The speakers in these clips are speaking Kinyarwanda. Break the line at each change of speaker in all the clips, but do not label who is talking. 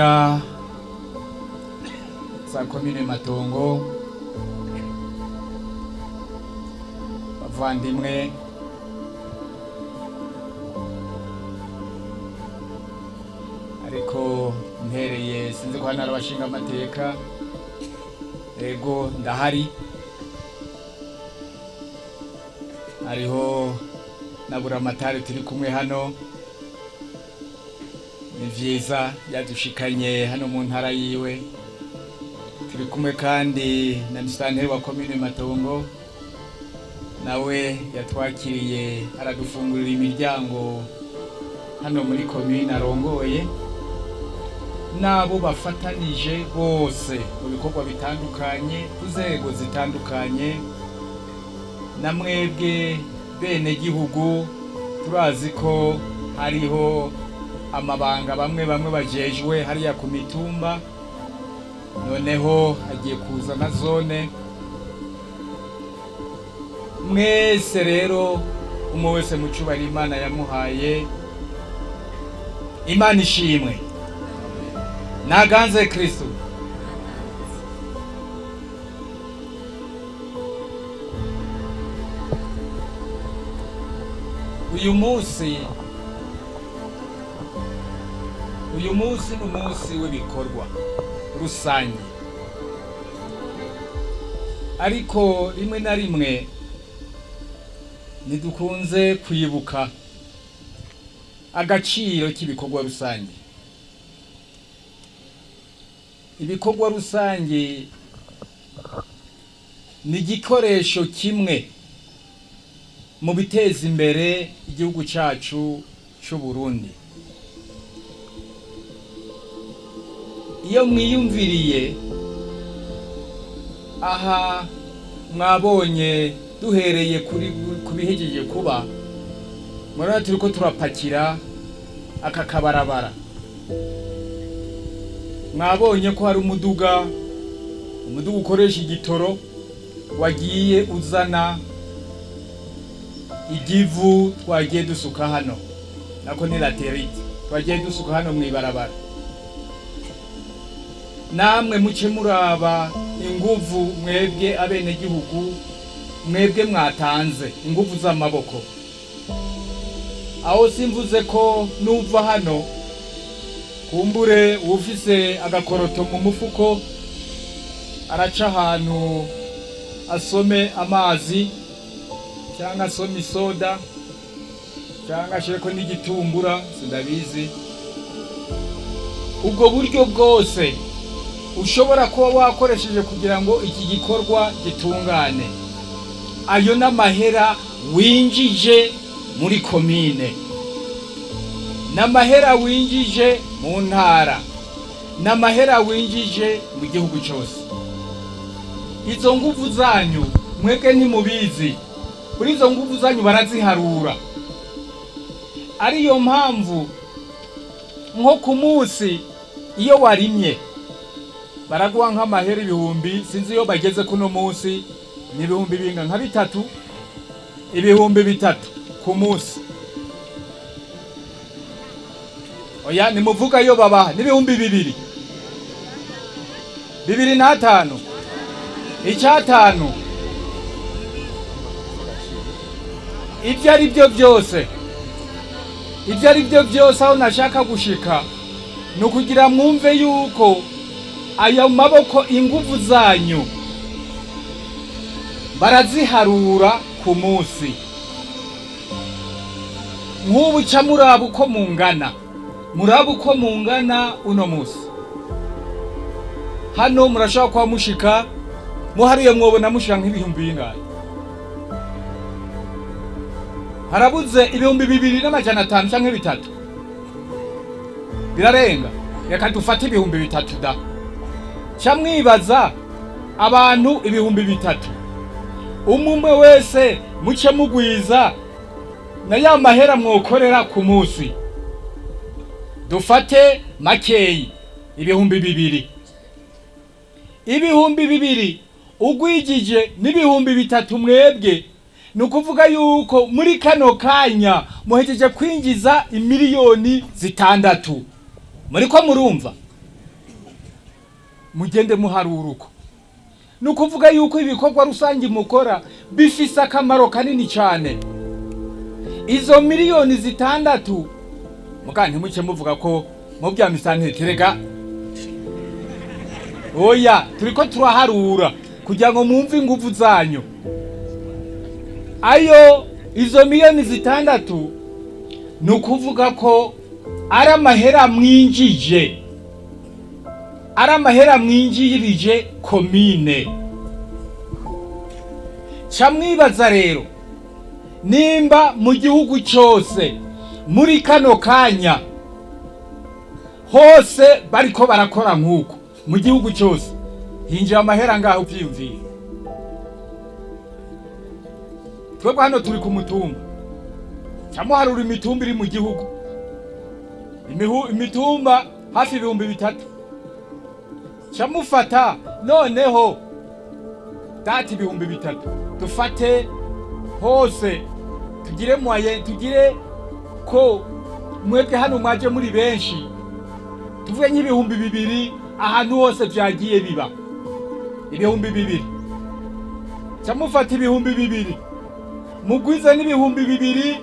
imvukira za komine Matongo, bavandimwe, ariko mpereye sinzi ko hano hari abashinga amateka. Ego ndahari, hariho na buramatari turi kumwe hano. Ni vyiza yadushikanye hano mu ntara yiwe. Turi kumwe kandi na musitanteri wa komine Matongo, nawe yatwakiriye aradufungurira imiryango hano muri komine arongoye, nabo bafatanije bose mu bikorwa bitandukanye, kuzego zitandukanye. Namwebwe bene gihugu turazi ko hariho amabanga bamwe bajejwe hariya ku mitumba, noneho agiye kuza na zone. Mwese rero umwe wese mu cubahiro Imana yamuhaye, Imana ishimwe, naganze Kristo. Uyu munsi ni umunsi w'ibikorwa rusange, ariko rimwe na rimwe ntidukunze kwibuka agaciro k'ibikorwa rusange. Ibikorwa rusange ni igikoresho kimwe mu biteza imbere igihugu cyacu cy'u Burundi. Iyo mwiyumviriye aha, mwabonye duhereye ku bihejeje kuba, murabona turi ko turapakira aka kabarabara. Mwabonye ko hari umuduga ukoresha igitoro wagiye uzana igivu twagiye dusuka hano, nako ni laterite twagiye dusuka hano mwibarabara. Namwe muce muraba inguvu mwebwe abene gihugu, mwebwe mwatanze inguvu z'amaboko. Aho simvuze ko nuva hano kumbure ufise agakoroto mu mufuko araca ahantu asome amazi cyangwa asome isoda cyangwa ashireko n'igitumbura, sindabizi. Ubwo buryo bwose ushobora kuba wakoresheje kugira ngo iki gikorwa gitungane, ayo n'amahera winjije muri komine, n'amahera winjije mu ntara, n'amahera winjije mu gihugu cyose. Izo nguvu zanyu mwebwe ntimubizi, kuri izo nguvu zanyu baraziharura. Ariyo mpamvu nko ku munsi iyo warimye baraguha nk'amahera ibihumbi, sinzi iyo bageze kuno munsi ni ibihumbi binga nka 3, ibihumbi 3 ku munsi. Oya nimuvuga iyo babaha ni ibihumbi 2, 2,5, 5. Ibyo ari byo byose aho nashaka gushika ni ukugira mwumve yuko ayo maboko, inguvu zanyu baraziharura ku munsi. Nk'ubu ca muraba uko mungana uno munsi. Hano murashaka kwa mushika muhariye mwobona mushika nk'ibihumbi bingahe? Harabuze ibihumbi 2,500 canke 3. Birarenga, reka dufate ibihumbi 3 da. Ca mwibaza abantu ibihumbi 3, umwe wese muce mugwiza na ya mahera mwokorera ku munsi. Dufate makeyi ibihumbi 2. Ibihumbi 2 ugwijije n'ibihumbi 3 mwebwe, nukuvuga yuko muri kano kanya muhejeje kwinjiza imiliyoni 6. Muriko murumva? mugende muharuruko. Nukuvuga yuko ibikorwa rusangi mukora bifise akamaro kanini cyane. Izo miliyoni zitandatu muga ntimuce muvuga ko mu bya misanteterega oya turiko turaharura kugira ngo mwumve ingufu zanyu. Ayo izo miliyoni zitandatu nukuvuga ko ari amahera mwinjije, ari amahera mwinjirije komine. Camwibaza rero nimba mu gihugu cyose muri kano kanya hose bariko barakora nk'uko mu gihugu cyose hinjira amahera ngaho byiyumviye. Twebwe hano turi ku mutumba camuharura imitumba iri mu gihugu, imitumba hafi 3,000 camufata noneho dati 3,000 dufate hose tugire moyen, tugire ko mwebwe hano mwaje muri benshi tuvuge nk'ibihumbi 2,000 ahantu hose vyagiye biba 2,000 camufata 2,000 mugwiza n'ibihumbi 2,000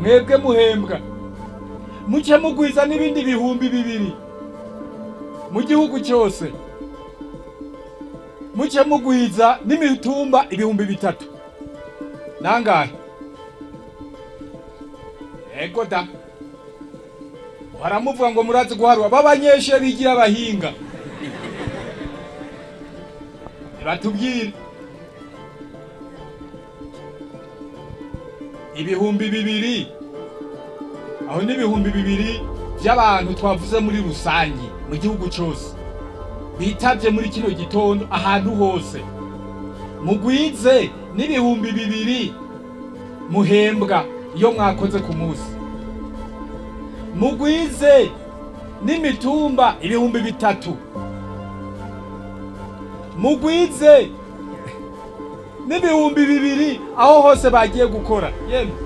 mwebwe muhembwa, muce mugwiza n'ibindi 2,000 mu gihugu cyose, muce mugwiza n'imitumba 3,000 nangahe? Ego da baramuvuga ngo murazi guharura babanyeshe bigira abahinga batubwire 2,000 aho ni 2,000 by'abantu twavuze muri rusangi mu gihugu cyose bitavye muri kino gitondo ahantu hose, mugwize n'ibihumbi 2,000 muhembwa iyo mwakoze ku munsi, mugwize n'imitumba 3,000 mugwize n'ibihumbi 2,000 aho hose bagiye gukora. Yemwe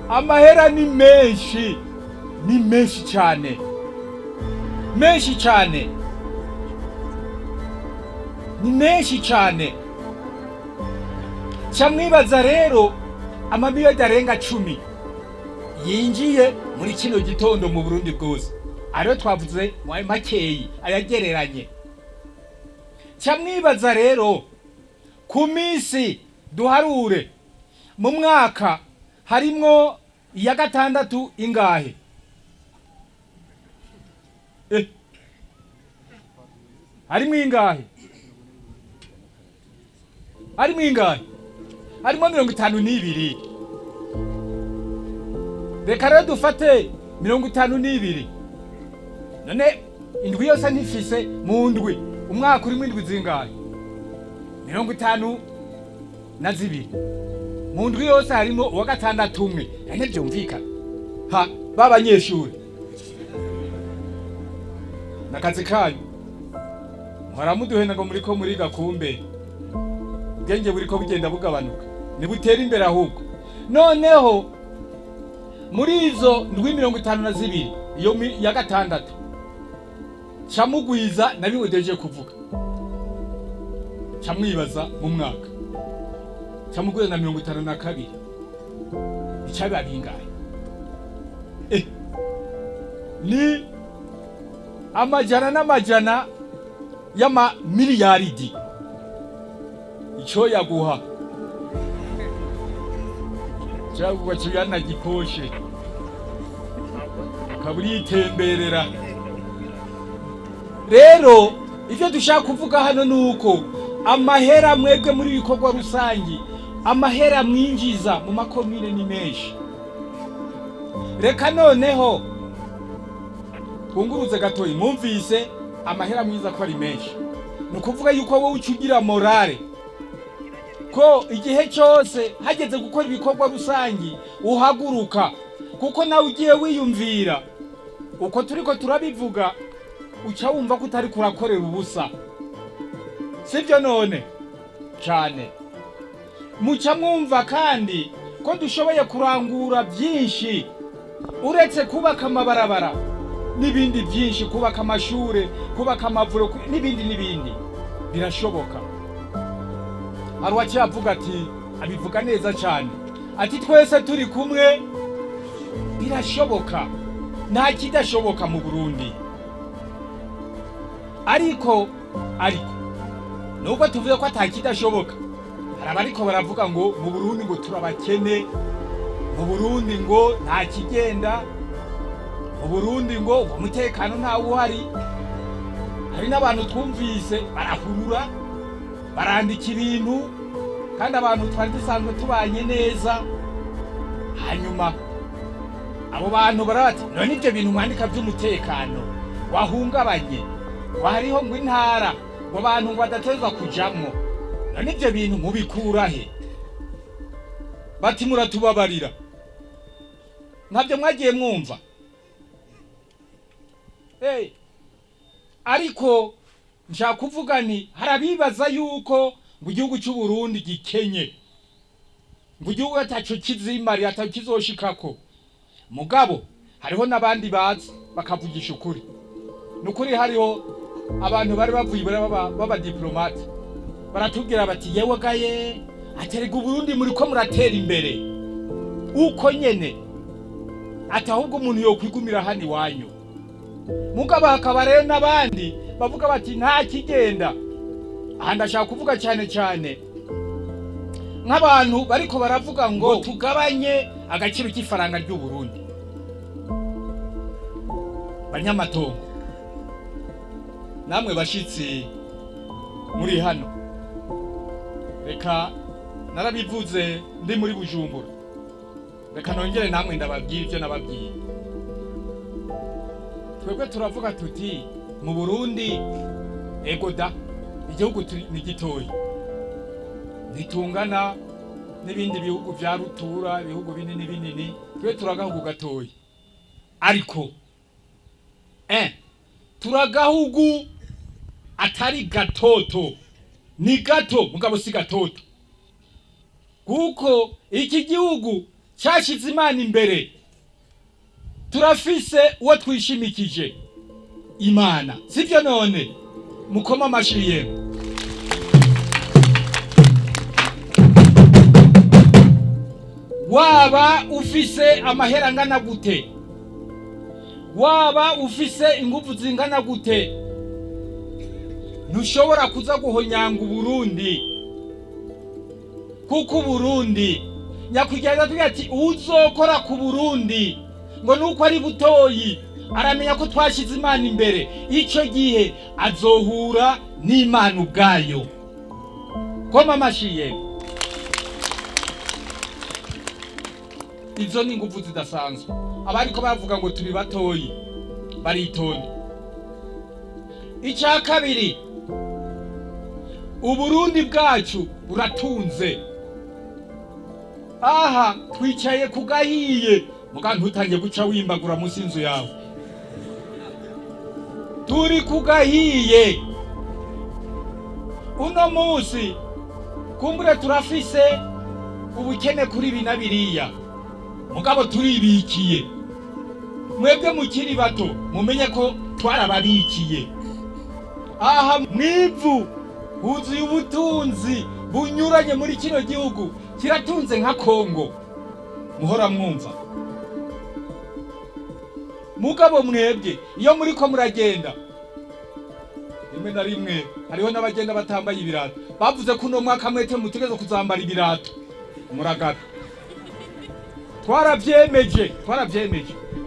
amahera ni menshi cyane, menshi cyane, ni menshi cyane. Camwibaza rero amamiliyoni arenga 10 yinjiye muri kino gitondo mu Burundi bwose, ariyo twavuze makeyi ayagereranye. Camwibaza rero ku minsi duharure mu mwaka harimwo iya gatandatu ingahe? Harimwo ingahe? Harimwo ingahe? Harimwo 52. Reka rero dufate 52. None indwi yose ntifise mu ndwi umwaka urimo indwi zingahe? 52. Mu ndwi yose harimo uwa gatandatu umwe. Ene byumvikana ha babanyeshuri nakazi kanyu mwaramuduhena ngo muriko muri gakumbe ubwenge buriko bugenda bugabanuka nibutera imbere ahubwo. Noneho muri izo ndwi 52 iyo ya gatandatu camugwiza nabiwe deje kuvuga, camwibaza mu mwaka camugwiza na 52 icabiba bingahe? Ni amajana n'amajana y'ama miliyaridi. Ico yaguha cyagwa cyana giposhe kaburi itemberera. Rero ivyo dushaka kuvuga hano nuko amahera mwebwe muri bikorwa rusangi, amahera mwinjiza mu makomine ni menshi. Reka noneho twunguruze gatoyi mwumvise amahera mwiza ko ari menshi, nukuvuga yuko wowe ucugira morale ko igihe cyose hageze gukora ibikorwa rusangi uhaguruka, kuko nawe ugiye wiyumvira uko turiko turabivuga uca wumva ko utari kurakorera ubusa, sivyo? None cyane muca mwumva kandi ko dushoboye kurangura byinshi uretse kubaka amabarabara n'ibindi byinshi, kubaka amashure, kubaka amavuriro n'ibindi birashoboka. Hari uwaciyavuga ati, abivuga neza cyane, ati twese turi kumwe birashoboka, nta kidashoboka mu Burundi. Ariko nubwo tuvuze ko atakidashoboka, hari abariko baravuga ngo mu Burundi ngo turabakene, mu Burundi ngo nta kigenda, mu Burundi ngo umutekano ntawo uhari. Hari n'abantu twumvise barahurura barandika ibintu, kandi abantu twari dusanzwe tubanye neza, hanyuma abo bantu barabati none ibyo bintu mwandika by'umutekano wahungabanye, wahariho ngo intara ngo abantu ngo badatezwa kujamwo, none ibyo bintu mubikura he? Bati muratubabarira, ntabyo mwagiye mwumva. Ariko nshaka kuvuga ni harabibaza yuko ngo igihugu cy'u Burundi gikenye, ngo igihugu ataco kizimari ataco kizoshikako. Mugabo hariho nabandi bazi bakavugisha ukuri. Nukuri hariho abantu bari bavuye baba diplomate baratubwira bati yewe gaye aterega Burundi muri ko muratera imbere uko nyene, atahubwo umuntu yo kwigumira hani wanyu. Mugabo hakaba rero nabandi bavuga bati nta kigenda. Aha ndashaka kuvuga cyane nk'abantu bariko baravuga ngo tugabanye agaciro k'ifaranga ry'u Burundi. Banyamatongo, namwe bashitsi muri hano, reka narabivuze ndi muri Bujumbura, reka nongere namwe ndababwira ibyo nababwiye. Twebwe turavuga tuti mu Burundi ego da igihugu ni gitoyi, ntitungana n'ibindi bihugu vya rutura, ibihugu binini, twe turagahugu gatoyi. Ariko turagahugu atari gatoto, ni gato mugabo si gatoto, kuko iki gihugu cyashize Imana imbere. Turafise uwo twishimikije, Imana, sivyo? None mukoma amashyi yewe. Waba ufise amahera angana gute, waba ufise ingufu zingana gute, ntushobora kuza guhonyanga Burundi, kuko Burundi nyakwigenza tugira ati uzokora ku Burundi ngo nuko ari butoyi aramenya ko twashize Imana imbere, icyo gihe azohura n'Imana ubwayo. Koma amashiye. Izo ni ingufu zidasanzwe. Abariko bavuga ngo turi batoyi baritonda. Icya kabiri, Uburundi bwacu buratunze. Aha twicaye kugahiye, muga ntutangiye guca wimbagura munsi y'inzu yawe. Turi kugahiye. Uno munsi kumbure turafise ubukene kuri binabiriya, mugabo turibikiye. Mwebwe mukiri bato mumenye ko twarababikiye. Aha mwivu huzuye ubutunzi bunyuranye muri kino gihugu, kiratunze nka Kongo, muhora mwumva. Mugabo mwebwe iyo muri ko muragenda, rimwe na rimwe hariho n'abagenda batambaye ibirato. Bavuze ko uno mwaka mwete mutegerezwa kuzambara ibirato, muragata. Twarabyemeje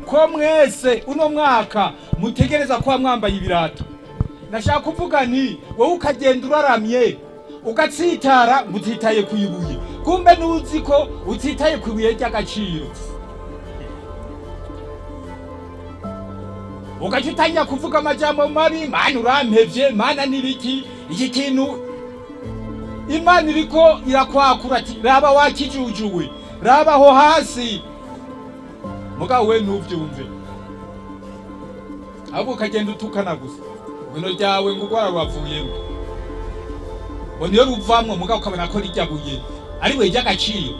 ko mwese uno mwaka mutegereza kuba mwambaye ibirato. Nashaka kuvuga ni wowe ukagenda uraramye ugatsitara mutitaye kuyibuye, kumbe nuzi ko utitaye kubuye ry'Agaciro. Ugacitanya kuvuga amajambo mabi, Mana urampevye, Mana nibiki, iki kintu Imana iriko irakwakura ati raba wakijujuwe, raba ho hasi. Mugabo we ntuvyumve, abo ukagenda utukana gusa, bino ryawe ngo gwara rwavuyemo, ngo niyo ruvamwo, mugabo ukabona ko rijyabuye ari we ry'Agaciro.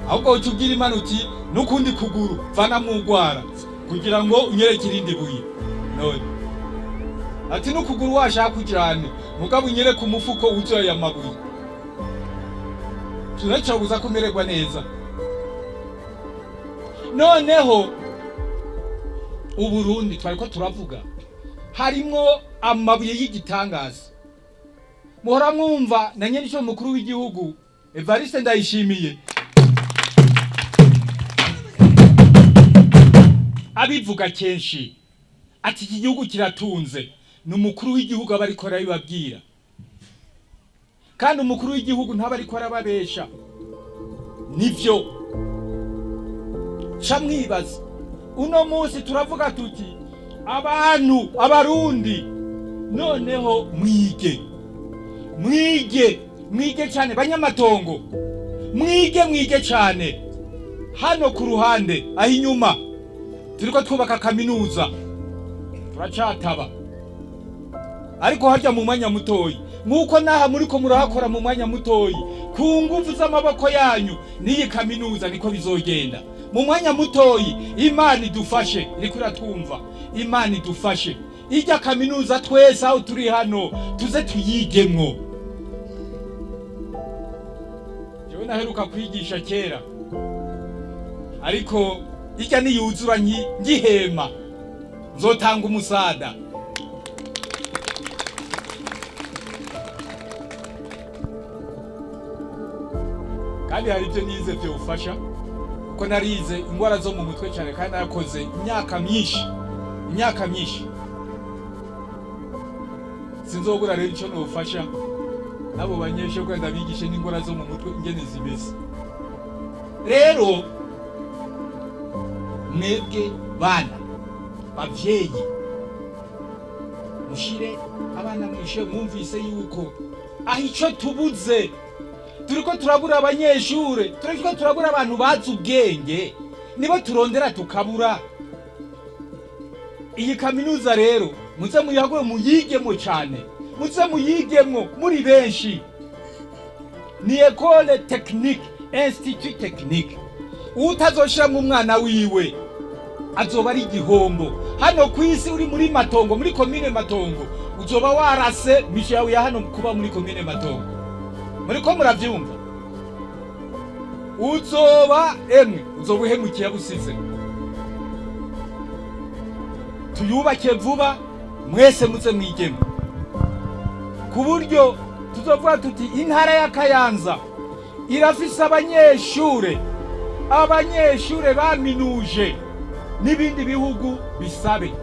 ahubwo utugira imana uti n'ukundi kuguru vana mu gwara kugira ngo unyereke irindi buye none ati n'ukuguru washaka kujyane mugabo unyereke umufuko wuzuye amabuye turacabuza kumererwa neza. Noneho Uburundi twariko turavuga harimo amabuye y'igitangaza. Muhora mwumva na nyene mukuru w'igihugu Evariste Ndayishimiye abivuga kenshi ati iki gihugu kiratunze, n'umukuru w'igihugu aba ariko arabibabwira, kandi umukuru w'igihugu ntaba ariko arababesha. Nivyo camwibaza uno munsi turavuga tuti abantu abarundi noneho mwige cyane banyamatongo, mwige cyane. Hano ku ruhande aho inyuma turiko twubaka kaminuza turacataba, ariko harya mu mwanya mutoyi nkuko naha muriko murahakora mu mwanya mutoyi ku nguvu z'amaboko yanyu, n'iyi kaminuza niko bizogenda mu mwanya mutoyi. Imana idufashe, iriko iratwumva, Imana idufashe ijya kaminuza twese aho turi hano tuze tuyigemwo. Jewe naheruka kwigisha kera, ariko ijya niyuzura ngihema nzotanga umusada. Kandi hari ibyo nize byo ufasha, kuko narize ingwara zo mu mutwe cyane, kandi narakoze imyaka myinshi. Sinzobura rero icyo nofasha nabo banyeshe ko ndabigishe n'ingwara zo mu mutwe ingene zimeze. Rero mwebwe bana bavyeyi mushire abana mwishe, mwumvise yuko aho ico tubuze turiko turabura abanyeshure, turiko turabura abantu bazi ubwenge, nibo turondera tukabura. Iyi kaminuza rero muze muyagwe muyigemo cyane, muze muyigemo muri benshi. Ni école technique, institut technique. Utazoshira mu mwana wiwe azoba ari igihombo. Hano kwisi uri muri Matongo, muri commune Matongo, uzoba warase misha yawe ya hano kuba muri commune Matongo. Muriko muravyumva? Uzoba uhemukiye busize. Tuyubake vuba mwese muze mwigemo, ku buryo tuzovuga tuti intara ya Kayanza irafise abanyeshure baminuje, n'ibindi bihugu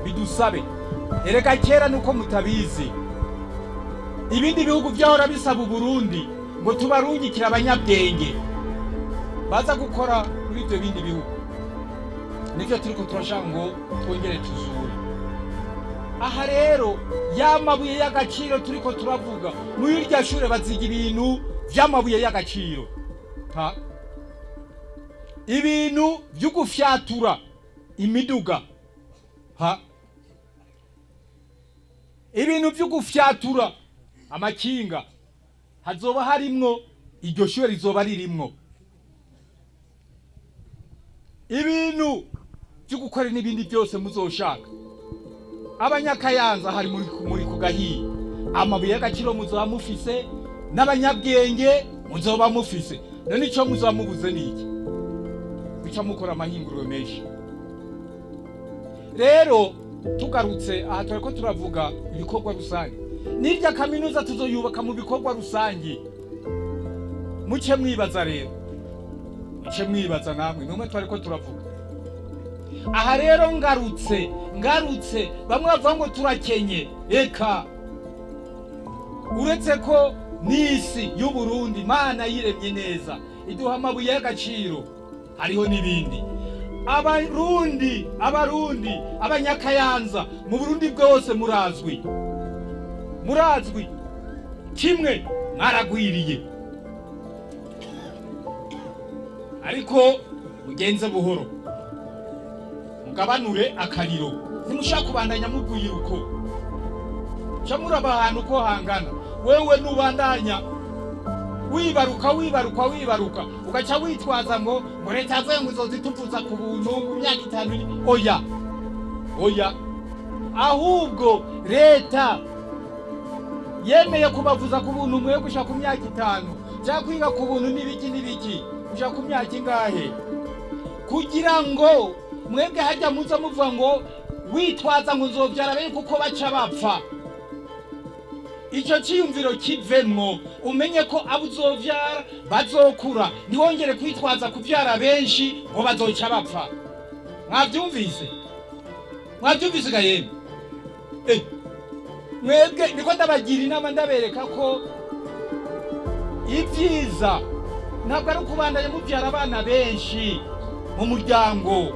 bidusabe. Erega kera nuko mutabizi, ibindi bihugu byahora bisaba Uburundi ngo tubarungikira abanyabwenge baza gukora muri ibyo bindi bihugu. Nivyo turiko turashaka ngo twongere tuzure. Aha rero yamabuye y'agaciro turiko turavuga, muri irya shure baziga ibintu vy'amabuye y'agaciro, ibintu byo gufyatura imiduga, ibintu byo gufyatura amakinga, hazoba harimwo, iryo shure rizoba ririmwo. Ibintu byo gukora n'ibindi byose muzoshaka. Abanyakayanza hari muri kugahiye, amabuye y'agaciro muzoba mufise, n'abanyabwenge muzoba mufise. None ico muzoba mubuze niki? Bica mukora amahinguriro menshi. Rero tugarutse aha turiko turavuga ibikorwa rusange, n'irya kaminuza tuzoyubaka mu bikorwa rusange. Muce mwibaza rero, muce mwibaza namwe numwe twariko turavuga. Aha rero ngarutse bamwe bavuga ngo turakenye. Eka uretse ko n'isi y'u Burundi Imana yiremye neza, iduha amabuye y'agaciro, hariho n'ibindi. Abarundi abanyakayanza mu Burundi bwose murazwi kimwe, mwaragwiriye, ariko mugenze buhoro, mugabanure akariro, ntimushaka kubandanya mugwira uko camuraba ahantu ko hangana. Wewe nubandanya wibaruka ugaca witwaza ngo leta yavuye ngo uzozituvuza ku buntu mu myaka 5. Oya ahubwo leta yemeye kubavuza ku buntu mwe gushaka ku myaka 5 cyangwa kwiga ku buntu n'ibiki gushaka ku myaka ingahe, kugira ngo mwebwe hajya muza muvuga ngo witwaza ngo uzobyara bene kuko baca bapfa. Icyo cyiyumviro kivemwo, umenye ko abo uzovyara bazokura, ntiwongere kwitwaza kuvyara benshi ngo bazoca bapfa. Mwabyumvise ga yemwe? Mwebwe niko ndabagira inama, ndabereka ko ibyiza ntabwo ari ukubandanya mubyara abana benshi mu muryango.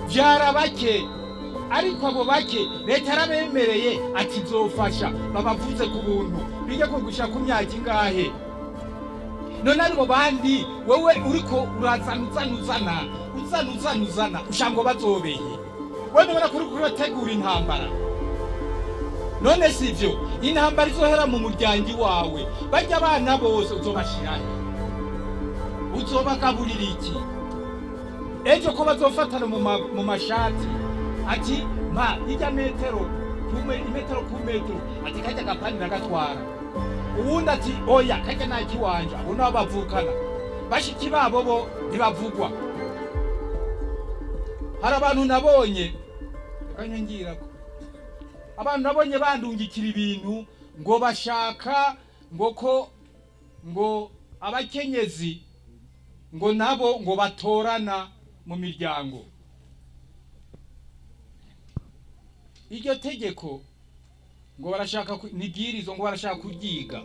Byara bake, ariko abo bake leta yarabemereye ati nzofasha babavuze ku buntu bijya ko gushaka ku myaka ingahe. None aribo bandi wowe uriko urazana ushango bazobeye, wowe ubona kuri bategura intambara. None sivyo, intambara izohera mu muryango wawe, bajya abana bose uzobashirahe, uzobagaburira iki? Ejo ko bazofatana mu mashati ati ma ijya metero ku metero ati kajya gapani nagatwara, uwundi ati oya kajya naki wanje, abo nabo bavukana bashiki babo bo ntibavugwa. Hari abantu nabonye kanyengirako, abantu nabonye bandungikira ibintu ngo bashaka ngo abakenyezi ngo nabo ngo batorana mu miryango. Iryo tegeko ngo barashaka nibwirizo ngo barashaka kuryiga,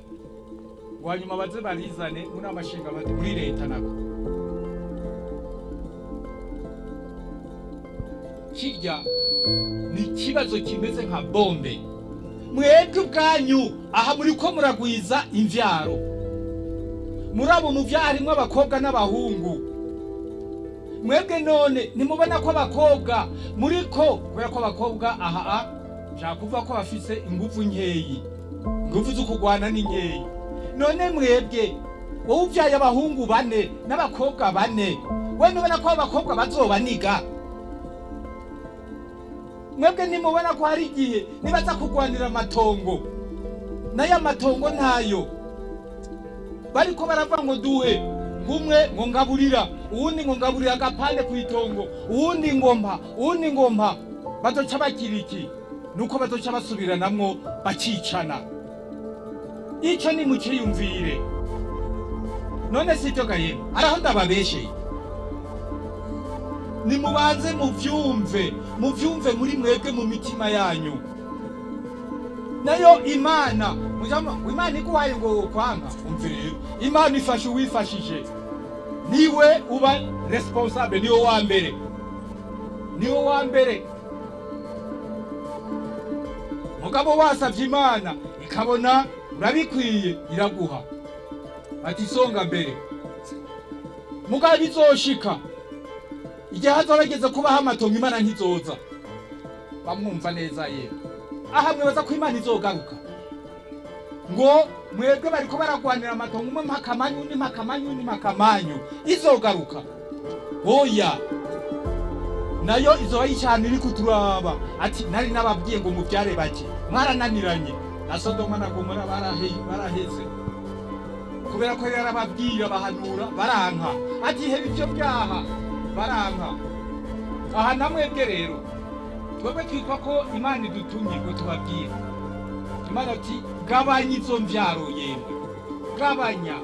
wanyuma baze barizane muri amashinga muri leta nako. Kirya ni kibazo kimeze nka bombe. Mwebwe ubwanyu aha muri ko muragwiza imvyaro, murabo mu vyarimwe abakobwa n'abahungu. Mwebwe none nimubona ko abakobwa muriko kubera ko abakobwa aha jakuva ko bafise ingufu nkeyi, ingufu zo kugwana ni nkeyi. None mwebwe wowe uvyaye abahungu 4 n'abakobwa 4, we nubona ko abakobwa bazobaniga? Mwebwe nimubona ko hari igihe nibaza kugwanira amatongo, nayo amatongo ntayo, bariko baravuga ngo duhe ngumwe ngo ngaburira, uwundi ngo ngaburira agapande kwitongo, uwundi ngompa, bazoca bakiriki nuko bazoca basubiranamwo bakicana. Ico ni muciyumvire. None sivyo gaye, araho ndababesheye. Nimubanze muvyumve muri mwebwe mu mitima yanyu. Nayo Imana iguhaye ngo kwanga, umvire Imana ifashe uwifashije, niwe uba responsable, niwe wa mbere. Mugabo wasavye Imana ikabona urabikwiye iraguha, ati songa mbere. Mugabo bizoshika igihe hazobageze kubaho amatongo, Imana ntizoza. Bamwumva neza ye? Aha mwibaza ko Imana izogaruka ngo mwebwe bariko baragwanira amatongo, umwe mpakamanyu izogaruka? Oya, nayo izoba yicana iri kuturaba ati nari nababwiye ngo mubyare bake, mwarananiranye. Na Sodoma na Gomora baraheze kubera ko yarababwiye abahanura baranka, ati hebe ibyo byaha baranka. Aha namwebwe rero twebwe twitwa ko Imana idutumye ngo tubabwire. Imana ati gabanya izo mvyaro yemwe, gabanya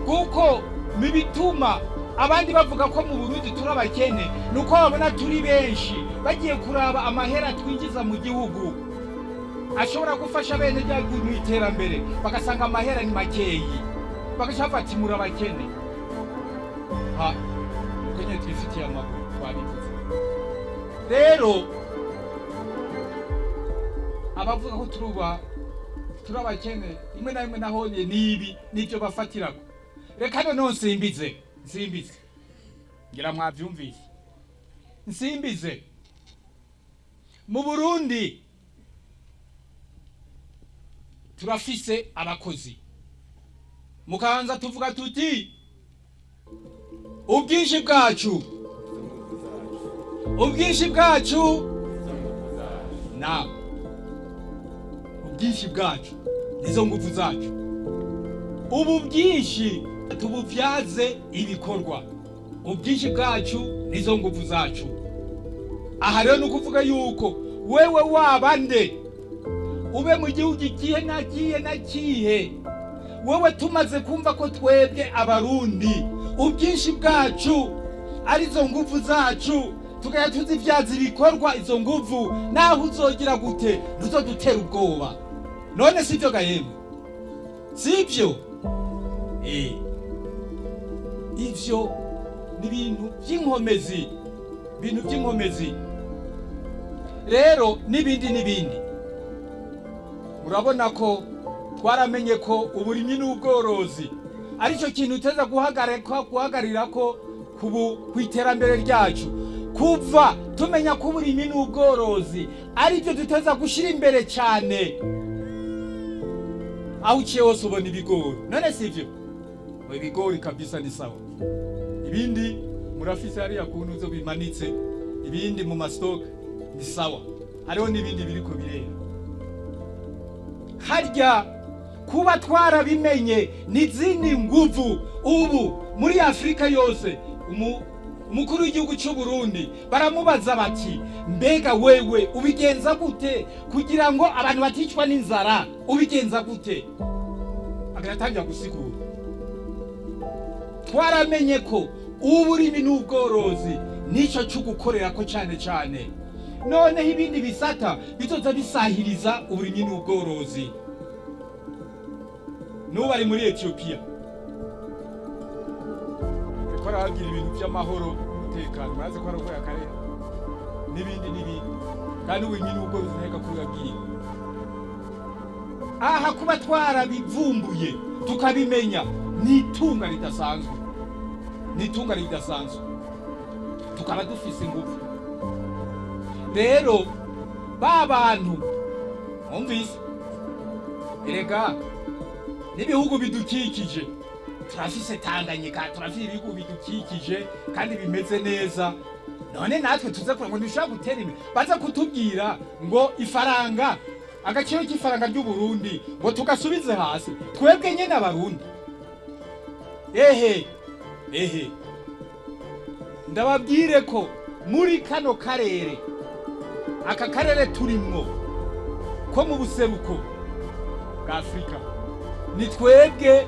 kuko mibituma abandi bavuga ko mu Burundi turabakene, nuko babona turi benshi, bagiye kuraba amahera twinjiza mu gihugu ashobora gufasha bene ryagu mu iterambere, bagasanga amahera ni makeyi, bagashaka ati murabakene. Kwenye twifitiye amakuru twabikoze rero, abavuga ko turabakene imwe na imwe nahonye nibi nivyo bafatirako. Reka none nsimbize ngira mwavyumvise, nsimbize. Mu Burundi turafise abakozi. Mukaanza tuvuga tuti ubwinshi bwacu na ubwinshi bwacu nizo nguvu zacu. Ubu bwinshi tubuvyaze ibikorwa. Ubwinshi bwacu nizo nguvu zacu. Aha rero nukuvuga yuko wewe wabande ube mu gihugu ikihe na kihe, wewe tumaze kumva ko twebwe abarundi ubwinshi bwacu arizo nguvu zacu, tukaya tuzivyaza ibikorwa izo nguvu, naho uzogira gute ntuzodutera ubwoba. None sivyo gahemwe? Sivyo? Ivyo ni ibintu by'inkomezi. Rero n'ibindi urabona ko twaramenye ko uburimyi n'ubworozi aricyo kintu uteza guhagarira ko ku iterambere ryacu. Kuva tumenya ko uburimyi n'ubworozi aribyo duteza gushira imbere cyane. Aho uciye hose ubona ibigori, none sivyo? Ibigori kabisa ni sawa. Ibindi murafise hariya kuntu zo bimanitse, ibindi mu mastoke ni sawa. Hariho n'ibindi biriko birera. Harya kuba twarabimenye n'izindi nguvu. Ubu muri Afrika yose umukuru w'igihugu cy'u Burundi baramubaza bati, mbega wewe ubigenza gute kugira ngo abantu baticwa n'inzara? Ubigenza gute? Agatangira gusigura. Twaramenye ko uburimi n'ubworozi nico cyo gukorera ko cyane. Noneho ibindi bisata bizoza bisahiriza uburimi n'ubworozi. N'ubari muri Ethiopia bikora hagira ibintu by'amahoro n'umutekano, maze ko aravuye akarere n'ibindi kandi uburimi n'ubworozi nteka kubabwira. Aha kuba twarabivumbuye tukabimenya nitunga ridasanzwe, tukaba dufise ingufu. Rero bantu umvise, erega n'ibihugu bidukikije, turafise Tanganyika, turafise ibihugu bidukikije kandi bimeze neza. None natwe tuze ngo dushaka gutera imbere, baza kutubwira ngo ifaranga, agaciro k'ifaranga ry'u Burundi ngo tugasubize hasi twebwe nyene abarundi. Ndababwire ko muri kano karere, aka karere turimwo ko mu buseruko bwa Afrika, ni twebwe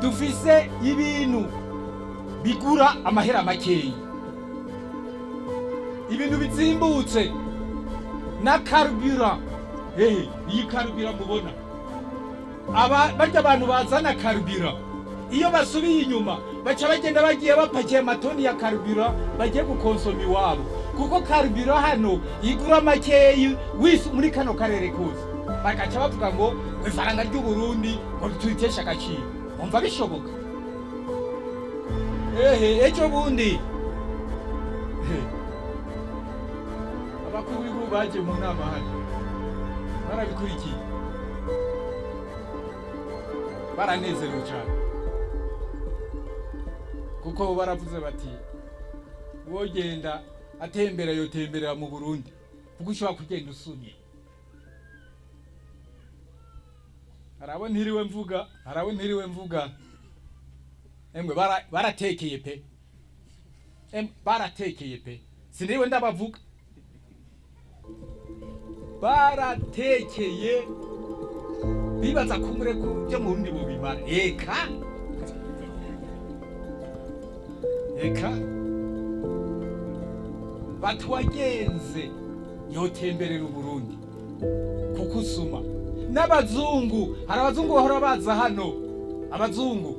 dufise ibintu bigura amahera makeyi, ibintu bizimbutse na carburant. Iyi carburant mubona, barya abantu bazana carburant iyo basubiye inyuma baca bagenda bagiye bapakiye amatoni ya carburant bagiye gukonsoma iwabo, kuko carburant hano igura makeyi muri kano karere kose. Bakaca bavuga ngo ifaranga ry'u Burundi ngo tuyitesha agaciro. Umva bishoboka? Ejo bundi abakuru b'ibihugu baje mu nama hano barabikurikiye, baranezerewe cyane, kuko baravuze bati wogenda atembera yotemberera mu Burundi, kuko ushobora kugenda usumye. Harabo ntiriwe mvuga, emwe baratekeye pe, siniriwe ndabavuga, baratekeye bibaza kumure ku byo mu Burundi bubimara. Eka batwagenze yotemberera u Burundi kuko usuma. N'abazungu, hari abazungu bahora baza hano, abazungu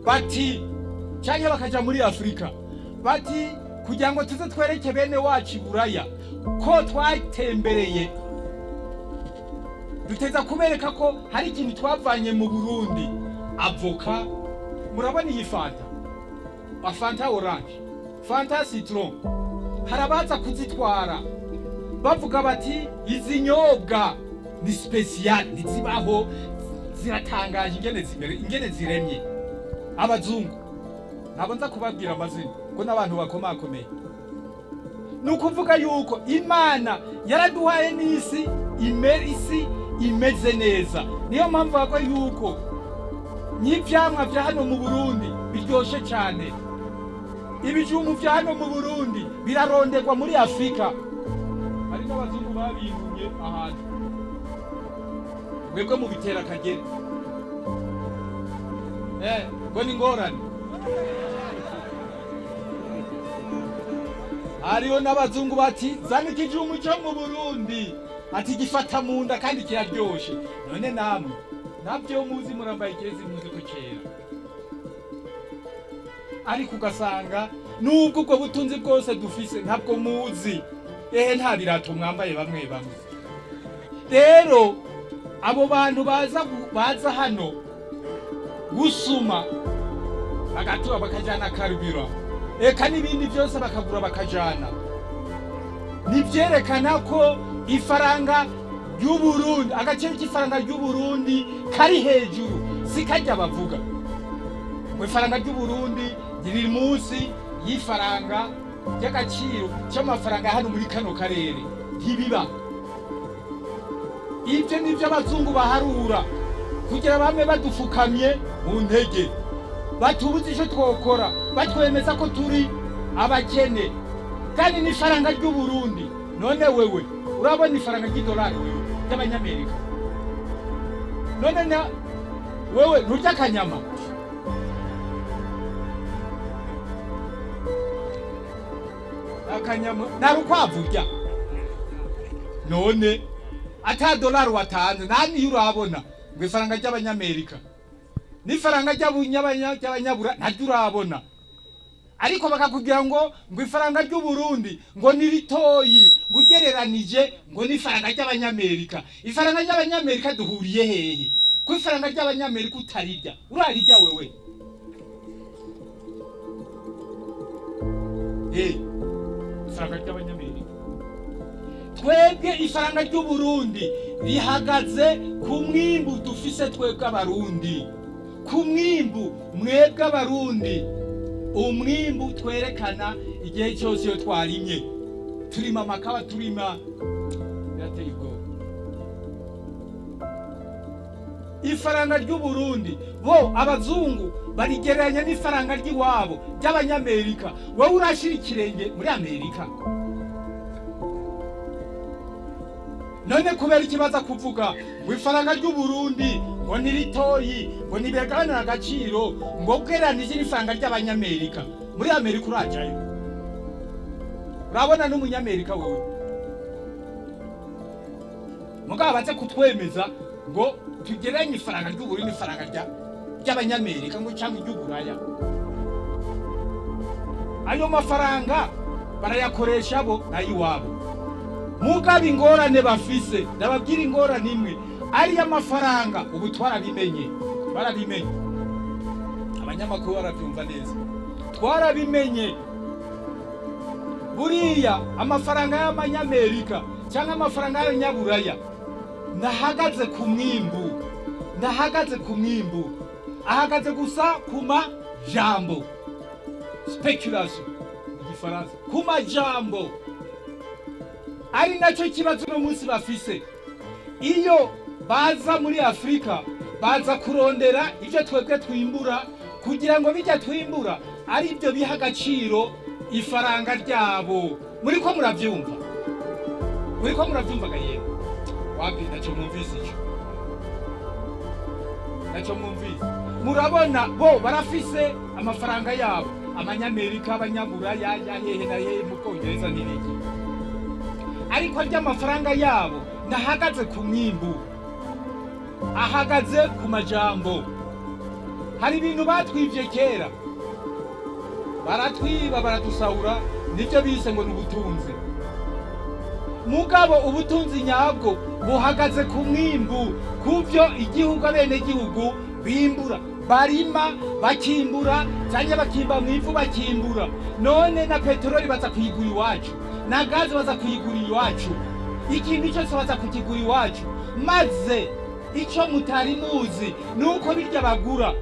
bati cyangwa bakaja muri Afrika bati kugira ngo tuze twereke bene wacu Buraya ko twatembereye, duteza kubereka ko hari ikintu twavanye mu Burundi. Avoka, murabona iyi fanta orange, fanta citron, harabaza kuzitwara bavuga bati izi nyobwa ni special, ntizibaho ziratangaje ingene ziremye. Abazungu ntabwo nza kubabwira amazina ko n'abantu bakomakomeye. Nukuvuga yuko Imana yaraduhaye n'isi imeze neza. Niyo mpamvu bavuga yuko n'ivyamwa vya hano mu Burundi biryoshe cyane. Ibijumbu vya hano mu Burundi biraronderwa muri Afrika. Hari n'abazungu babintumye ahantu. Mwebwe mu bitera Akagera. Ngo ni ngorane. Hariho n'abazungu bati zana ikijumbu cyo mu Burundi ati gifata mu nda kandi kiraryoshe. None namwe nabyo muzi murambaye ikirezi muzi ko kera. Ariko ugasanga nubwo ubwo butunzi bwose dufise ntabwo muzi. Nta birato mwambaye bamwe bamwe. Rero abo bantu baza hano gusuma bagatura bakajana karubira. Eka n'ibindi byose bakagura bakajana. Nivyerekana ko ifaranga y'u Burundi, agaciro k'ifaranga y'u Burundi kari hejuru, sikajya bavuga. Mu ifaranga y'u Burundi riri munsi y'ifaranga y'agaciro cy'amafaranga hano muri kano karere. Ntibiba. Ibyo nivyo abazungu baharura kugira bame badufukamye mu ntege. Batubuze icyo twokora, batwemeza ko turi abakene. Kandi ni faranga ry'u Burundi. None wewe urabona ifaranga ry'idolari y'abanyamerika. None wewe nturya akanyama. Akanyama narukwavu urya. None ata dolari watanze nani urabona ngo ifaranga ry'abanyamerika. N'ifaranga ry'abanyabura ntajya urabona. Ariko bakakugira ngo ifaranga ry'u Burundi ngo ni ritoyi, ngo ugereranije ngo n'ifaranga ry'abanyamerika. Ifaranga ry'abanyamerika duhuriye hehe? Ko ifaranga ry'abanyamerika utarirya, urarirya wewe. Ifaranga ry'abanyamerika. Twebwe ifaranga ry'u Burundi rihagaze ku mwimbu dufise twebwe abarundi. Ku mwimbu mwebwe abarundi. Umwimbu twerekana igihe cyose yo twarimye. Turima amakawa, turima yateye ubwoba. Ifaranga ry'u Burundi bo abazungu barigereranya n'ifaranga ry'iwabo ry'abanyamerika. Wowe urashira ikirenge muri Amerika. None kubera ikibaza kuvuga ngo ifaranga ry'u Burundi ngo ni ritoyi, ngo ni begana agaciro, ngo bweranije n'ifaranga ry'abanyamerika. Muri Amerika urajayo. Urabona n'umunyamerika wowe. Mugabo baze kutwemeza ngo tugeranye ifaranga ry'u Burundi n'ifaranga ry'abanyamerika ngo cyangwa iry'Uburaya. Ayo mafaranga barayakoresha bo nayiwabo. Mugabo ingorane bafise, ndababwira ingorane imwe, ari amafaranga ubu twarabimenye. Abanyamakuru barabyumva neza. Twarabimenye. Buriya amafaranga y'abanyamerika cyangwa amafaranga y'abanyaburaya nahagaze ku mwimbu. Ahagaze gusa ku majambo. Speculation mu Gifaransa. Ku majambo. Ari nacyo kibazo no munsi bafise. Iyo baza muri Afrika baza kurondera ibyo twebwe twimbura kugira ngo bijya twimbura ari ibyo biha agaciro ifaranga ryabo. Muri ko muravyumva gaye. Wapi nacyo mwumvise ico. Murabona bo barafise amafaranga yabo. Abanyamerika, abanyaburaya, yahehe na hehe mu Kongereza n'ibiki. Ariko ry'amafaranga yabo ndahagaze ku mwimbu. Ahagaze ku majambo. Hari ibintu batwivye kera. Baratwiba baradusahura nibyo bise ngo n'ubutunzi. Mugabo ubutunzi nyabwo buhagaze ku mwimbu, kuvyo igihugu abene gihugu bimbura. Barima bakimbura, cyane bakimba mwivu bakimbura. None na petroli baza kuyigura iwacu, na gazi baza kuyigura iwacu. Ikintu cyose baza kukigura iwacu. Maze icyo mutari muzi nuko birya bagura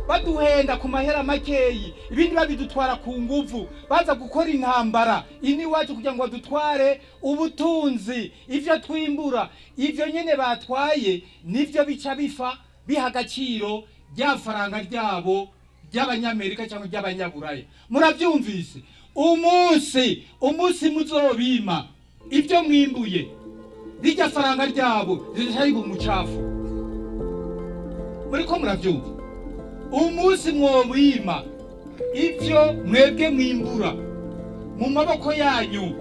baduhenda ku mahera makeyi, ibindi babidutwara ku nguvu, baza gukora intambara ini wacu kugira ngo badutware ubutunzi. Ivyo twimbura ivyo nyene batwaye nivyo bica biha agaciro rya faranga ryabo ry'abanyamerika cyangwa ry'abanyaburaya. Muravyumvise? umunsi muzobima ivyo mwimbuye rijya faranga ryabo rizari mu mucafu. Muriko muravyumva? Umunsi mwobima ivyo mwebwe mwimbura mu maboko yanyu,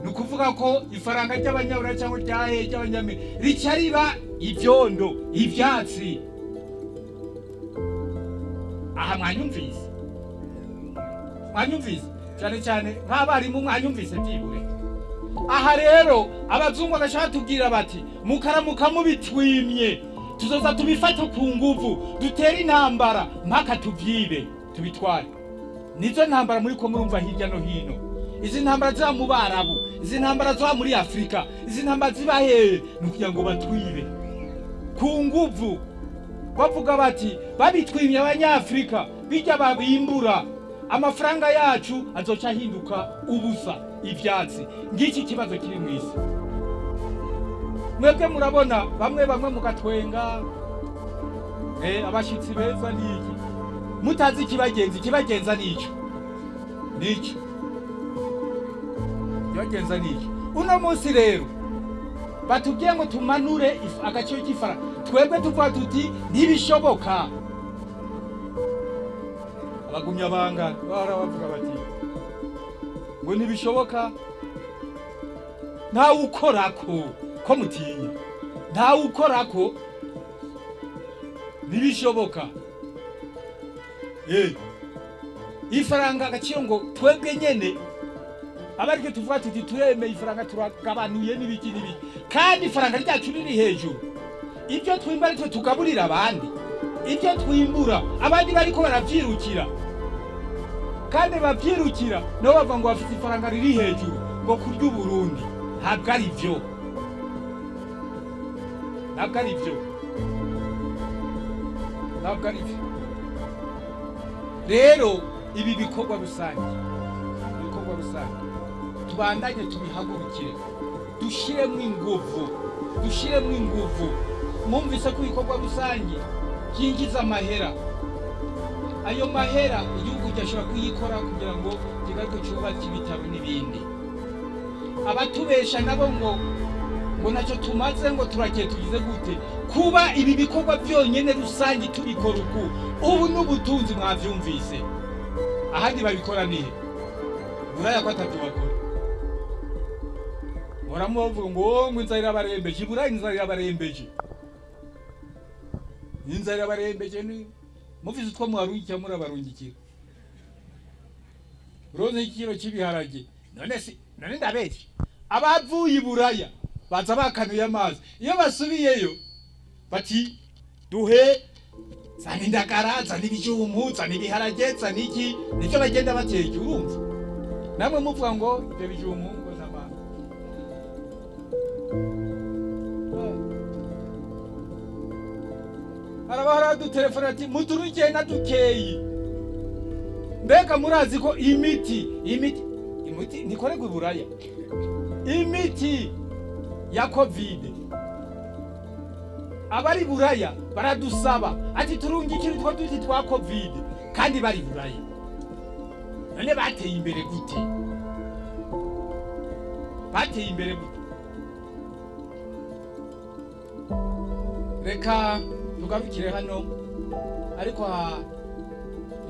nukuvuga ko ifaranga ry'abanyaburaya cyangwa ry'abanyamerika rica riba ivyondo, ivyatsi. Aha mwanyumvise? Mwanyumvise? Cyane cyane nk'abarimu mwanyumvise byibure. Aha rero abazungu bagashaka tubwira bati mukaramuka mubitwimye tuzoza tubifata ku nguvu, dutere intambara mpaka tuvyibe tubitware. Nizo ntambara muri ko murumva hirya no hino. Izi ntambara za mu Barabu, izi ntambara zo muri Afrika, izi ntambara ziba hehe nukugira ngo batwibe ku nguvu. Bavuga bati babitwimye abanyafrika bijya babimbura, amafaranga yacu azoca hinduka ubusa, ivyatsi. Ngiki kibazo kiri mu isi. Mwebwe murabona bamwe mugatwenga, abashitsi beza niki mutazi kibagenza nico kibagenza nico. Uno munsi rero batubwiye ngo tumanure agaciro k'ifara, twebwe tuvuga tuti ntibishoboka. Abagumya banga barabavuga bati ngo ntibishoboka, ntawe ukorako ko mutinya, ntawe ukorako, ntibishoboka. Ifaranga agaciro ngo twebwe nyene abarike tuvuga tuti tureme ifaranga turagabanuye n'ibiki kandi ifaranga ryacu riri hejuru. Ibyo twimba ari twe tugaburira abandi, ibyo twimbura abandi bariko baravyirukira, kandi bavyirukira no bava ngo bafite ifaranga riri hejuru ngo kurya Burundi. Ntabwo ari byo, ntabwo ari byo, ntabwo ari byo. Rero ibi bikorwa rusange tubandanye tubihagurukire, dushiremo inguvu. Mwumvise ko ibikorwa rusange byinjiza amahera. Ayo mahera igihugu cyashobora kuyikora kugira ngo kigaruke cyubake ibitaro n'ibindi. Abatubesha nabo ngo nacyo tumaze ngo turagiye tugize gute kuba ibi bikorwa byonyene rusange tubikora ubu n'ubutunzi mwavyumvise. Ahandi babikora nihe? Buraya ko atatu bakora. Muramuvuga ngo inzara irabarembeje, Buraya inzara irabarembeje. Inzara irabarembeje ni muvize utwo mwarungikira murabarungikira. Uronse ikiro cy'ibiharage. None ndabeshye. Abavuye Buraya baza bakanuye amazi. Iyo basubiyeyo bati duhe zana indagara, zana ibijumbu, zana ibiharage, zana iki, nicyo bagenda bateka. Urumva namwe muvuga ngo ibyo bijumbu ngo nama arabahora dutelefona ati muturukiye na dukeyi. Mbega murazi ko imiti nikoregwa Buraya, imiti ya COVID abari Buraya baradusaba ati turungikire utwo duti twa COVID, kandi bari Buraya. None bateye imbere gute? Reka tugarukire hano, ariko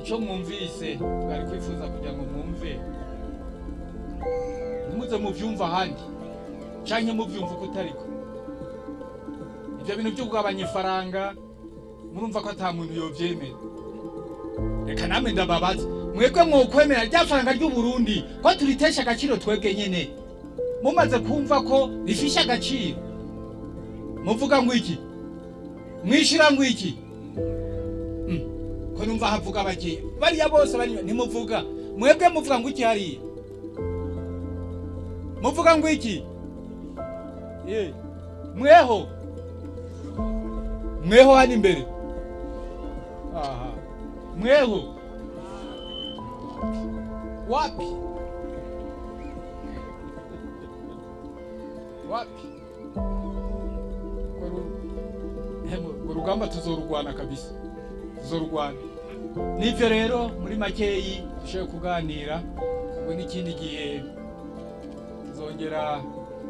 icyo mwumvise bari kwifuza kugira ngo mwumve ntimuze muvyumva ahandi canke muvyumva kutariko. Ibyo bintu byo kugabanya ifaranga murumva ko ata muntu yovyemera. Reka namwe ndababaza, mwebwe mwokwemera rya faranga ry'u Burundi ko turitesha agaciro twebwe nyene? Mumaze kumva ko rifisha agaciro muvuga ngo iki? Mwishira ngo iki? Ko numva havuga bake bariya bose bari ntimuvuga. Mwebwe muvuga ngo iki hariya? Muvuga ngo iki? Mweho mweho hano imbere. Aha, mweho wapi wapi? Urugamba tuzorugwana kabisa, tuzorugwana. Nivyo rero muri makeyi dushoboye kuganira, ngo n'ikindi gihe tuzongera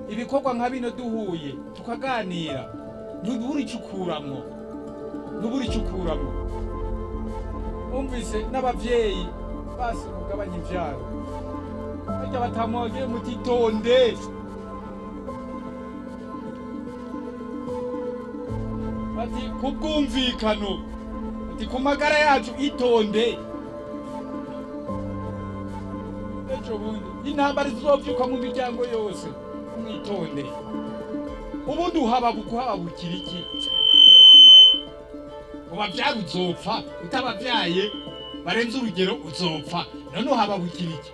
ibikorwa nka bino duhuye tukaganira, ntuburi cukuramwo. Umvise n'abavyeyi basi mugabanya ivyaro, bajya batamwoge mutitonde. Ati kubwumvikano, ati ku magara yacu itonde. Ejo bundi intambara zizovyuka mu miryango yose, mwitonde. Ubundi uhababukira iki? Ubavyara uzopfa, utabavyaye barenze urugero uzopfa. None uhababukira iki?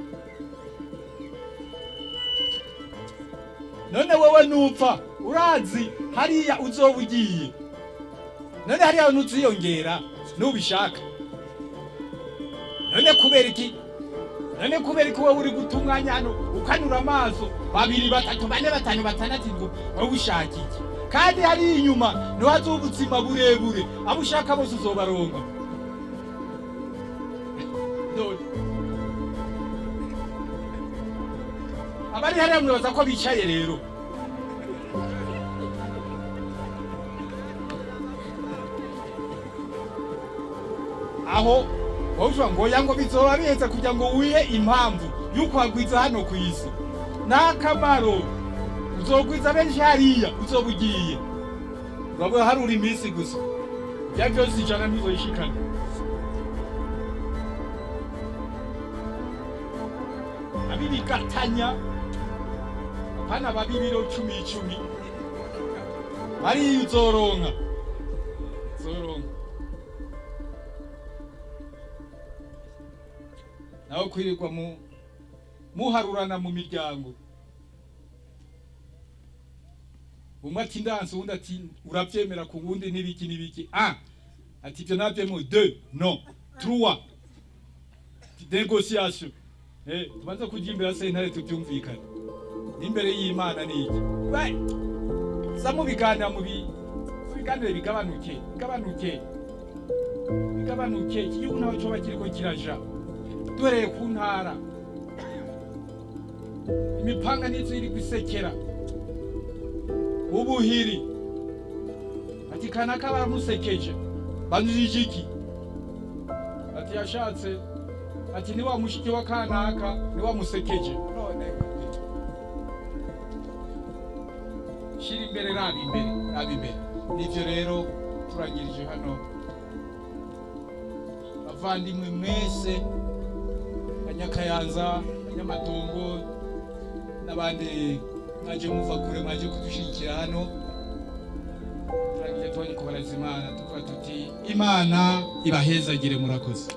None wewe nupfa urazi hariya uzoba ugiye. None hariya ntuziyongera nubishaka. None kubera iki wowe uri gutumwanya hano ukanura amaso 2 3 4 5 6 ngo wowe ushaka iki? Kandi hari inyuma no hazubuzima burebure, abo ushaka bose uzobaronga. Abari hariya mwibaza ko bicaye rero. Aho wowe ngo yango bizoba biheze kugira ngo wihe impamvu yuko wagwiza hano ku isi. Nakamaro uzogwiza benshi hariya uzobugiye. Urabona hari uri iminsi gusa. Bya byose ijana ntizoyishikana. Abibigatanya hana babibiro 10 bari uzoronka. Naho kwirirwa muharurana mu miryango. Umwe ati ndanse, undi ati uravyemera ku wundi n'ibiki. Ati byo navyemo 2 non 3 négociation. Tubanza kujimbira sentare tubyumvikana. Imbere y'Imana niki? Samu biganira biganire bigabanuke. Igihugu naho cyo bakiriko kiraja. Dore ku ntara imipanga nizo iri gusekera ubuhiri. Ati kanaka baramusekeje banujije iki? Ati yashatse, ati ni wa mushiki wa kanaka ni wa musekeje. None shiri imbere rabi imbere. Nivyo rero turangirije hano. Bavandimwe mwese, Nyakayanza, Nyamatongo n'abandi mwaje muva kure, mwaje kudushikira hano. Turangije tubonye ko barazimana tuvuga tuti Imana ibahezagire, murakoze.